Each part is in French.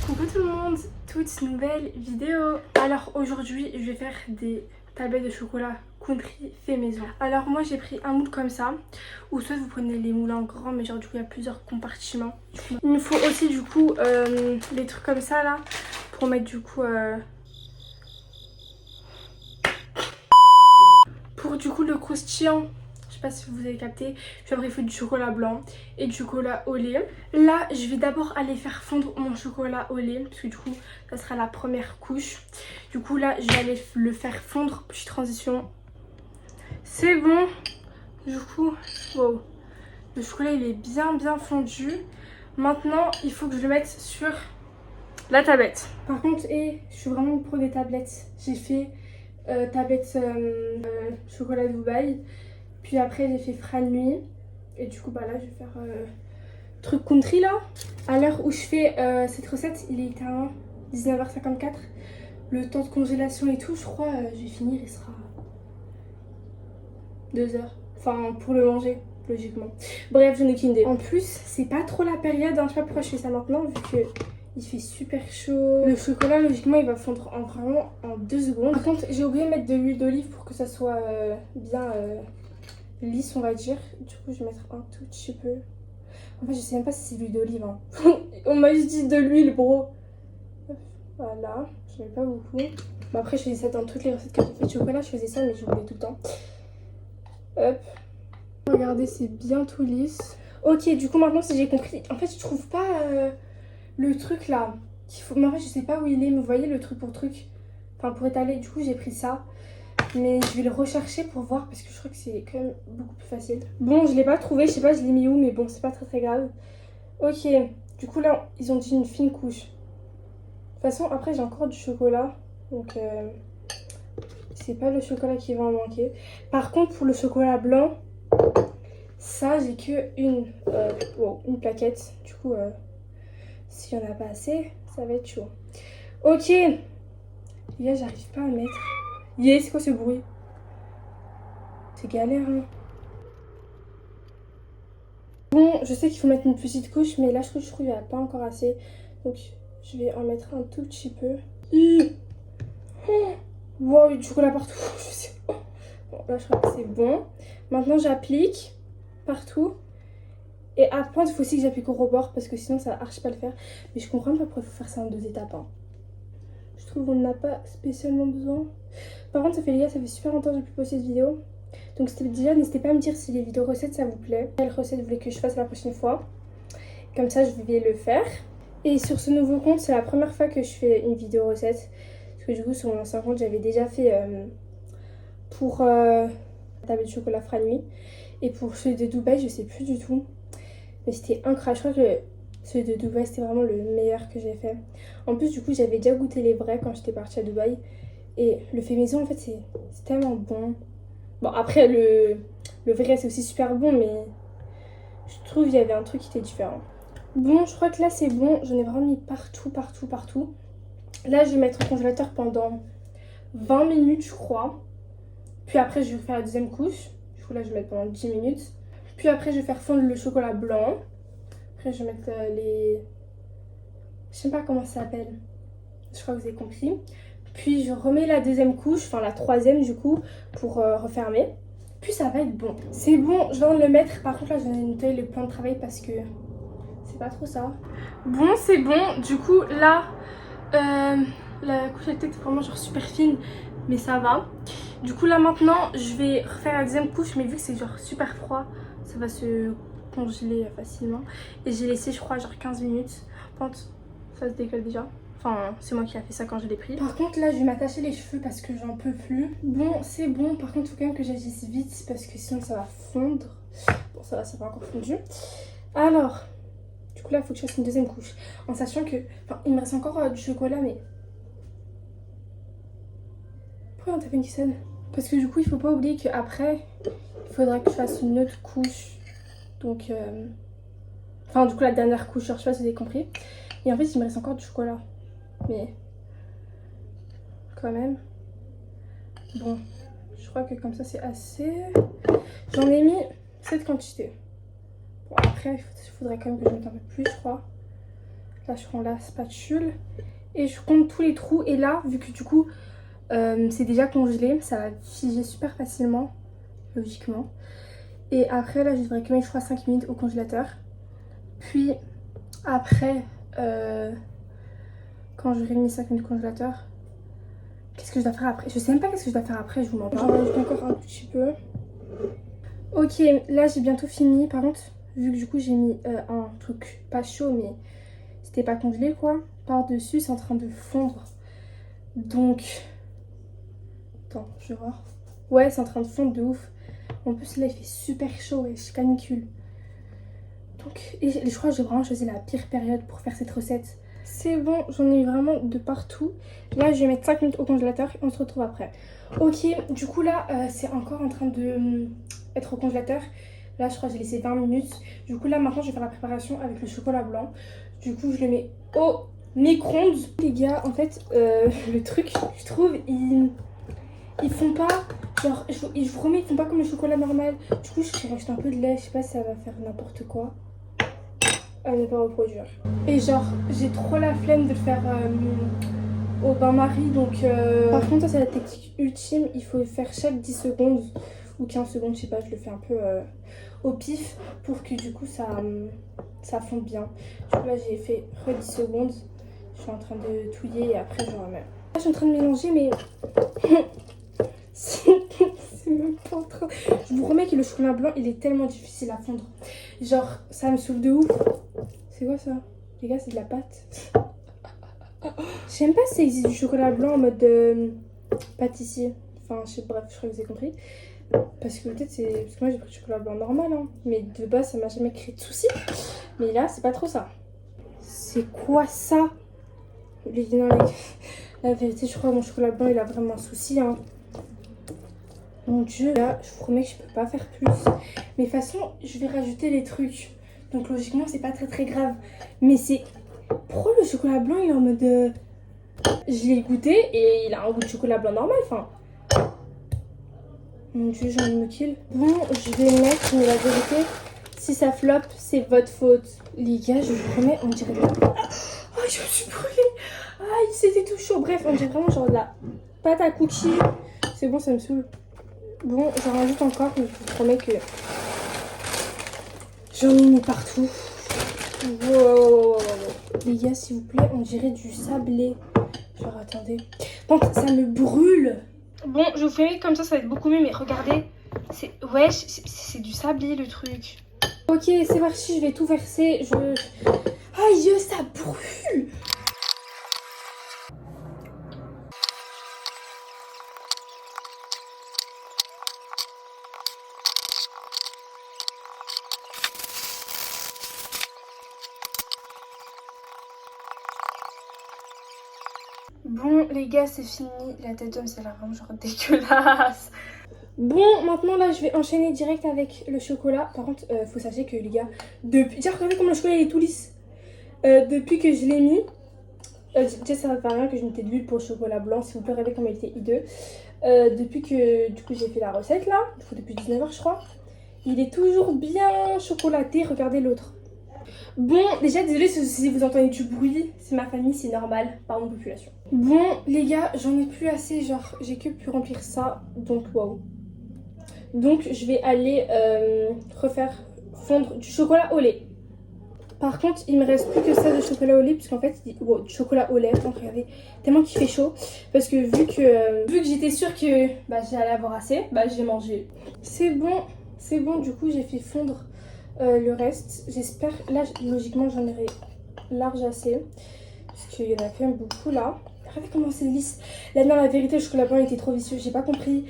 Coucou tout le monde, toute nouvelle vidéo. Alors aujourd'hui je vais faire des tablettes de chocolat country fait maison. Alors moi j'ai pris un moule comme ça, ou soit vous prenez les moules en grand, mais genre du coup il y a plusieurs compartiments. Il me faut aussi du coup les trucs comme ça là, pour mettre du coup le croustillant. Je sais pas si vous avez capté, je vais après du chocolat blanc et du chocolat au lait. Là, je vais d'abord aller faire fondre mon chocolat au lait, parce que du coup, ça sera la première couche. Du coup, là, je vais aller le faire fondre. Petite transition. C'est bon. Du coup, wow. Le chocolat, il est bien fondu. Maintenant, il faut que je le mette sur la tablette. Par contre, je suis vraiment une pro des tablettes. J'ai fait tablette chocolat Dubaï. Puis après j'ai fait frais de nuit. Et du coup bah là je vais faire truc country là. À l'heure où je fais cette recette, il est à 19h54. Le temps de congélation et tout, je crois je vais finir, il sera 2h. Enfin pour le manger, logiquement. Bref, je n'ai qu'une idée. En plus, c'est pas trop la période, hein. Je sais pas pourquoi je fais ça maintenant, vu que il fait super chaud. Le chocolat, logiquement, il va fondre vraiment en 2 secondes. Par contre, j'ai oublié de mettre de l'huile d'olive pour que ça soit bien lisse, on va dire. Du coup je vais mettre un tout petit peu. En fait je sais même pas si c'est de l'huile d'olive hein. On m'a juste dit de l'huile bro. Voilà, je mets pas beaucoup. Bon, après je faisais ça dans toutes les recettes que j'ai fait de chocolat, je faisais ça mais j'oubliais tout le temps. Hop. Regardez, c'est bien tout lisse. Ok, du coup maintenant si j'ai compris, en fait je trouve pas le truc là qu'il faut. Mais en fait je sais pas où il est, mais vous voyez le truc pour truc, enfin pour étaler. Du coup j'ai pris ça. Mais je vais le rechercher pour voir parce que je crois que c'est quand même beaucoup plus facile. Bon, je l'ai pas trouvé, je sais pas je l'ai mis où, mais bon, c'est pas très grave. Ok, du coup là, ils ont dit une fine couche. De toute façon, après j'ai encore du chocolat, donc c'est pas le chocolat qui va en manquer. Par contre, pour le chocolat blanc, ça j'ai que une plaquette. Du coup, s'il y en a pas assez, ça va être chaud. Ok, là j'arrive pas à mettre. Yeah, c'est quoi ce bruit? C'est galère, hein. Bon, je sais qu'il faut mettre une petite couche, mais là je trouve qu'il n'y en a pas encore assez. Donc je vais en mettre un tout petit peu. Wow, il y a du chocolat partout. Je sais. Bon, là je crois que c'est bon. Maintenant j'applique partout. Et après, il faut aussi que j'applique au rebord parce que sinon ça arche pas le faire. Mais je comprends pas pourquoi il faut faire ça en 2 étapes. Hein. Je trouve qu'on n'a pas spécialement besoin. Par contre, les gars, ça fait super longtemps que j'ai pu poster cette vidéo. Donc déjà, n'hésitez pas à me dire si les vidéos recettes ça vous plaît. Quelle recette vous voulez que je fasse la prochaine fois. Comme ça, je vais le faire. Et sur ce nouveau compte, c'est la première fois que je fais une vidéo recette. Parce que du coup, sur mon ancien compte, j'avais déjà fait pour la tablette de chocolat frais de nuit. Et pour celui de Dubaï, je sais plus du tout. Mais c'était incroyable. Je crois que celui de Dubaï, c'était vraiment le meilleur que j'ai fait. En plus, du coup, j'avais déjà goûté les vrais quand j'étais partie à Dubaï. Et le fait maison, en fait, c'est tellement bon. Bon, après, le vrai, c'est aussi super bon, mais je trouve qu'il y avait un truc qui était différent. Bon, je crois que là, c'est bon. J'en ai vraiment mis partout. Là, je vais mettre au congélateur pendant 20 minutes, je crois. Puis après, je vais faire la deuxième couche. Du coup, là, je vais mettre pendant 10 minutes. Puis après, je vais faire fondre le chocolat blanc. Après, je vais mettre les... Je sais pas comment ça s'appelle. Je crois que vous avez compris. Puis, je remets la deuxième couche, enfin la troisième, du coup, pour refermer. Puis, ça va être bon. C'est bon, je viens de le mettre. Par contre, là, je vais noter le plan de travail parce que c'est pas trop ça. Bon, c'est bon. Du coup, là... la couche elle était vraiment genre super fine, mais ça va. Du coup là maintenant je vais refaire la deuxième couche, mais vu que c'est genre super froid, ça va se congeler facilement. Et j'ai laissé je crois genre 15 minutes. Par contre ça se décolle déjà. Enfin c'est moi qui a fait ça quand je l'ai pris. Par contre là je vais m'attacher les cheveux parce que j'en peux plus. Bon c'est bon, par contre il faut quand même que j'agisse vite parce que sinon ça va fondre. Bon ça va, ça va encore fondu. Alors... Du coup là il faut que je fasse une deuxième couche. En sachant que... Enfin il me reste encore du chocolat mais... Pourquoi on tape une qui sonne? Parce que du coup il faut pas oublier qu'après il faudra que je fasse une autre couche. Donc... Enfin du coup la dernière couche, genre, je sais pas si vous avez compris. Et en fait il me reste encore du chocolat. Mais... Quand même. Bon. Je crois que comme ça c'est assez. J'en ai mis cette quantité. Bon après il faudrait quand même que je mette un peu plus je crois. Là, je prends la spatule et je compte tous les trous. Et là, vu que du coup, c'est déjà congelé, ça va figer super facilement, logiquement. Et après, là, je devrais quand même, je crois, 5 minutes au congélateur. Puis, après, quand j'aurai mis 5 minutes au congélateur, qu'est-ce que je dois faire après? Je sais même pas qu'est-ce que je dois faire après, je vous mens pas. J'en rajoute encore un petit peu. Ok, là, j'ai bientôt fini. Par contre, vu que du coup, j'ai mis un truc pas chaud, mais c'était pas congelé, quoi. Par-dessus, c'est en train de fondre. Donc... Attends, je vais voir. Ouais, c'est en train de fondre de ouf. En plus, là, il fait super chaud et je canicule. Donc, et je crois que j'ai vraiment choisi la pire période pour faire cette recette. C'est bon, j'en ai eu vraiment de partout. Là, je vais mettre 5 minutes au congélateur et on se retrouve après. Ok, du coup, là, c'est encore en train de être au congélateur. Là, je crois que j'ai laissé 20 minutes. Du coup, là, maintenant, je vais faire la préparation avec le chocolat blanc. Du coup, je le mets au micro-ondes. Les gars, en fait, le truc, je trouve, ils font pas, genre, je vous promets, ils font pas comme le chocolat normal. Du coup, je vais rajouter un peu de lait, je sais pas si ça va faire n'importe quoi. À ne pas reproduire. Et genre, j'ai trop la flemme de le faire au bain-marie, donc... Par contre, ça, c'est la technique ultime, il faut le faire chaque 10 secondes, ou 15 secondes, je sais pas, je le fais un peu au pif, pour que du coup, ça fonde bien. Du coup, là, j'ai fait 10 secondes, je suis en train de touiller, et après, je remets. Là, je suis en train de mélanger, mais... c'est même pas en train... Je vous promets que le chocolat blanc, il est tellement difficile à fondre. Genre, ça me saoule de ouf. C'est quoi ça? Les gars, c'est de la pâte. Je sais même pas si ça existe du chocolat blanc en mode pâtissier. Enfin, je sais, bref, je crois que vous avez compris. Parce que peut-être c'est... Parce que moi, j'ai pris du chocolat blanc normal, hein. Mais de base, ça m'a jamais créé de soucis. Mais là, c'est pas trop ça. C'est quoi ça? Non, la vérité, je crois que mon chocolat blanc, il a vraiment un souci, hein. Mon dieu, là, je vous promets que je peux pas faire plus. Mais de toute façon, je vais rajouter les trucs. Donc logiquement, c'est pas très grave. Mais c'est... Pourquoi le chocolat blanc, il est en mode... Je l'ai goûté et il a un goût de chocolat blanc normal, enfin... Mon dieu, j'ai envie de me kill. Bon, je vais mettre, mais la vérité, si ça flop, c'est votre faute. Les gars, je vous promets, on dirait... Ah, je me suis brûlée. Ah, c'était tout chaud. Bref, on dirait vraiment genre de la pâte à cookies. C'est bon, ça me saoule. Bon, j'en rajoute encore, mais je vous promets que j'en ai mis partout. Wow. Les gars, s'il vous plaît, on dirait du sablé. Genre, attendez. Bon, ça me brûle. Bon, je vous fais comme ça va être beaucoup mieux, mais regardez. C'est... Ouais, c'est du sablé, le truc. Ok, c'est parti, je vais tout verser. Aïe, ça brûle. Bon, les gars, c'est fini. La tête d'homme, c'est vraiment genre dégueulasse. Bon, maintenant là, je vais enchaîner direct avec le chocolat. Par contre, faut sachez que les gars, depuis... Déjà, regardez comment le chocolat il est tout lisse. Depuis que je l'ai mis, déjà ça va pas rien que je mettais de l'huile pour le chocolat blanc. Si vous pouvez regarder comment il était hideux. Depuis que du coup j'ai fait la recette là, depuis 19h je crois, il est toujours bien chocolaté. Regardez l'autre. Bon, déjà désolé si vous entendez du bruit, c'est ma famille, c'est normal, pardon population. Bon les gars, j'en ai plus assez, genre j'ai que pu remplir ça, donc waouh. Donc je vais aller refaire fondre du chocolat au lait. Par contre, il me reste plus que ça de chocolat au lait, puisqu'en fait, wow, du chocolat au lait, donc regardez, tellement qu'il fait chaud. Parce que vu que j'étais sûre que j'allais avoir assez, j'ai mangé. C'est bon, du coup j'ai fait fondre le reste. J'espère, là logiquement j'en aurai large assez, parce qu'il y en a quand même beaucoup là. Regardez comment c'est lisse. Là non, la vérité, le chocolat blanc était trop vicieux, j'ai pas compris.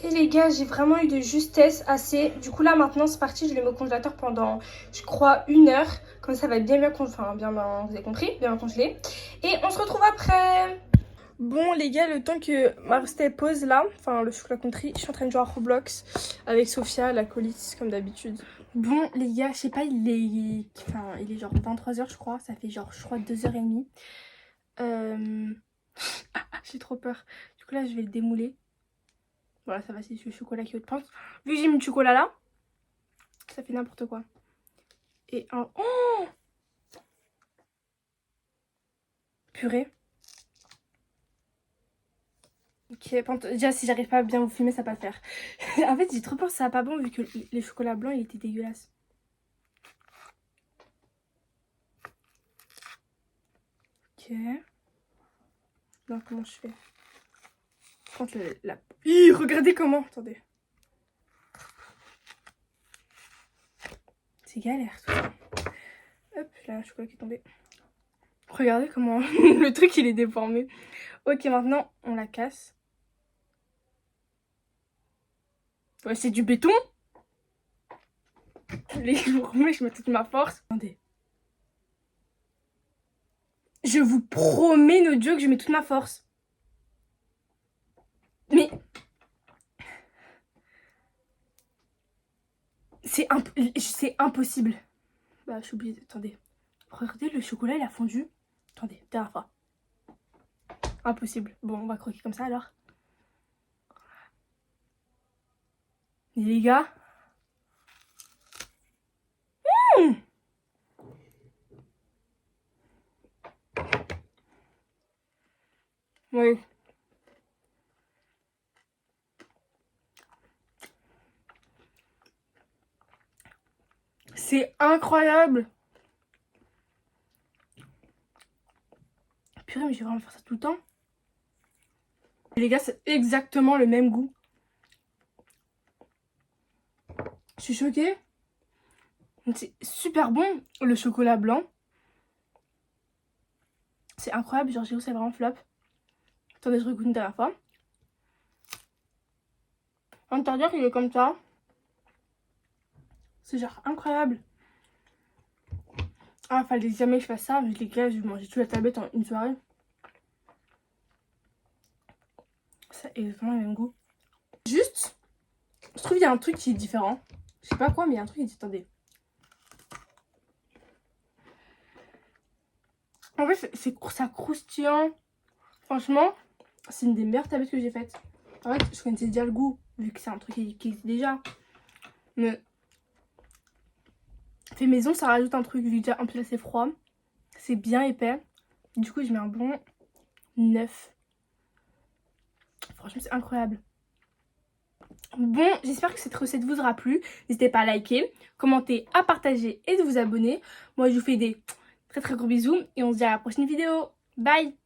Et les gars, j'ai vraiment eu de justesse assez. Du coup là maintenant c'est parti, je le mets au congélateur pendant je crois 1 heure. Comme ça va être bien congelé, enfin bien, vous avez compris, bien congelé. Et on se retrouve après. Bon les gars, le temps que Marcel pose là, enfin le chocolat country, je suis en train de jouer à Roblox avec Sophia, la colite comme d'habitude. Bon les gars, je sais pas, il est genre 23h je crois, ça fait genre je crois 2h30. J'ai trop peur. Du coup là je vais le démouler. Voilà, ça va, c'est le chocolat qui est haut de pente. Vu que j'ai mis du chocolat là, ça fait n'importe quoi. Et un... Oh, purée. Ok, déjà si j'arrive pas à bien vous filmer, ça va pas le faire. En fait, j'ai trop peur que ça va pas bon vu que les chocolats blancs, il était dégueulasse. Ok. Non, comment je fais? Quand la... Ih, regardez comment. Attendez. C'est galère tout ça. Hop, là, un chocolat qui est tombé. Regardez comment le truc il est déformé. Ok, maintenant on la casse. Ouais, c'est du béton. Les gourmets, je mets toute ma force. Attendez. Je vous promets, no joke, je mets toute ma force. Mais... c'est impossible. Bah, je suis obligée. Attendez. Regardez, le chocolat, il a fondu. Attendez, dernière fois. Impossible. Bon, on va croquer comme ça, alors. Et les gars... Oui. C'est incroyable. Purée, mais je vais vraiment faire ça tout le temps. Et les gars, c'est exactement le même goût. Je suis choquée. C'est super bon, le chocolat blanc. C'est incroyable, genre c'est vraiment flop. Attendez, je regoute une dernière fois. L'intérieur, il est comme ça. C'est genre incroyable. Ah, fallait jamais que je fasse ça. Mais les gars, je vais manger toute la tablette en une soirée. Ça a exactement le même goût. Juste, je trouve qu'il y a un truc qui est différent. Je sais pas quoi, mais il y a un truc qui est différent. Attendez. En fait, ça croustillant. Franchement, c'est une des meilleures tablettes que j'ai faites. En fait, je connaissais déjà le goût, vu que c'est un truc qui existe déjà. Mais fait maison, ça rajoute un truc, vu que déjà en plus là c'est froid. C'est bien épais. Du coup, je mets un bon 9. Franchement, c'est incroyable. Bon, j'espère que cette recette vous aura plu. N'hésitez pas à liker, commenter, à partager et de vous abonner. Moi, je vous fais des très très gros bisous et on se dit à la prochaine vidéo. Bye!